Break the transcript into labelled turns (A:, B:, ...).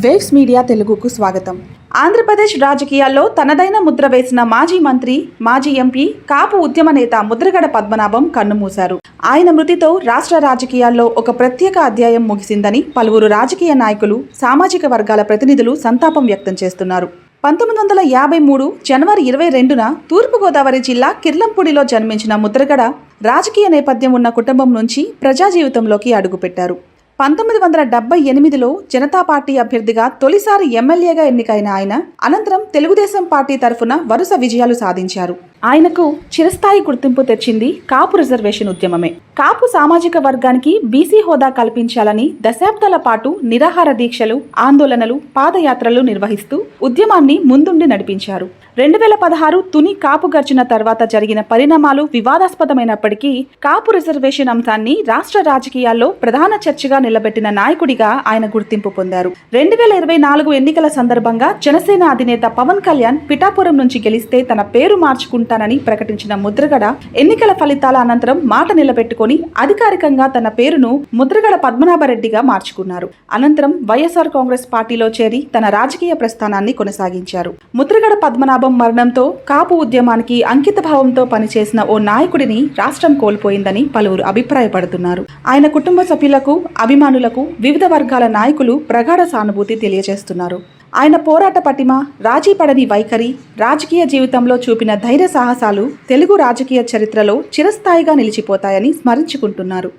A: Waves media తెలుగుకు స్వాగతం. ఆంధ్రప్రదేశ్ రాజకీయాల్లో తనదైన ముద్ర వేసిన మాజీ మంత్రి, మాజీ ఎంపీ, కాపు ఉద్యమ నేత ముద్రగడ పద్మనాభం కన్నుమూశారు. ఆయన మృతితో రాష్ట్ర రాజకీయాల్లో ఒక ప్రత్యేక అధ్యాయం ముగిసిందని పలువురు రాజకీయ నాయకులు, సామాజిక వర్గాల ప్రతినిధులు సంతాపం వ్యక్తం చేస్తున్నారు. 1953 జనవరి 22న తూర్పుగోదావరి జిల్లా కిర్లంపూడిలో జన్మించిన ముద్రగడ రాజకీయ నేపథ్యం ఉన్న కుటుంబం నుంచి ప్రజా జీవితంలోకి అడుగుపెట్టారు. 1978లో జనతా పార్టీ అభ్యర్థిగా తొలిసారి ఎమ్మెల్యేగా ఎన్నికైన ఆయన అనంతరం తెలుగుదేశం పార్టీ తరఫున వరుస విజయాలు సాధించారు. ఆయనకు చిరస్థాయి గుర్తింపు తెచ్చింది కాపు రిజర్వేషన్ ఉద్యమమే. కాపు సామాజిక వర్గానికి బీసీ హోదా కల్పించాలని దశాబ్దాల పాటు నిరాహార దీక్షలు, ఆందోళనలు, పాదయాత్రలు నిర్వహిస్తూ ఉద్యమాన్ని ముందుండి నడిపించారు. 2016 తుని కాపు గర్జన తర్వాత జరిగిన పరిణామాలు వివాదాస్పదమైనప్పటికీ కాపు రిజర్వేషన్ అంశాన్ని రాష్ట్ర రాజకీయాల్లో ప్రధాన చర్చగా నిలబెట్టిన నాయకుడిగా ఆయన గుర్తింపు పొందారు. 2024 ఎన్నికల సందర్భంగా జనసేన అధినేత పవన్ కళ్యాణ్ పిఠాపురం నుంచి గెలిస్తే తన పేరు మార్చుకుంటానని ప్రకటించిన ముద్రగడ ఎన్నికల ఫలితాల అనంతరం మాట నిలబెట్టుకుని అధికారికంగా తన పేరును ముద్రగడ పద్మనాభరెడ్డిగా మార్చుకున్నారు. అనంతరం వైఎస్ఆర్ కాంగ్రెస్ పార్టీలో చేరి తన రాజకీయ ప్రస్థానాన్ని కొనసాగించారు. ముద్రగడ పద్మనాభం మరణంతో కాపు ఉద్యమానికి అంకిత భావంతో పనిచేసిన ఓ నాయకుడిని రాష్ట్రం కోల్పోయిందని పలువురు అభిప్రాయపడుతున్నారు. ఆయన కుటుంబ సభ్యులకు, అభిమానులకు వివిధ వర్గాల నాయకులు ప్రగాఢ సానుభూతి తెలియజేస్తున్నారు. ఆయన పోరాట పటిమ, రాజీ పడని వైఖరి, రాజకీయ జీవితంలో చూపిన ధైర్య సాహసాలు తెలుగు రాజకీయ చరిత్రలో చిరస్థాయిగా నిలిచిపోతాయని స్మరించుకుంటున్నారు.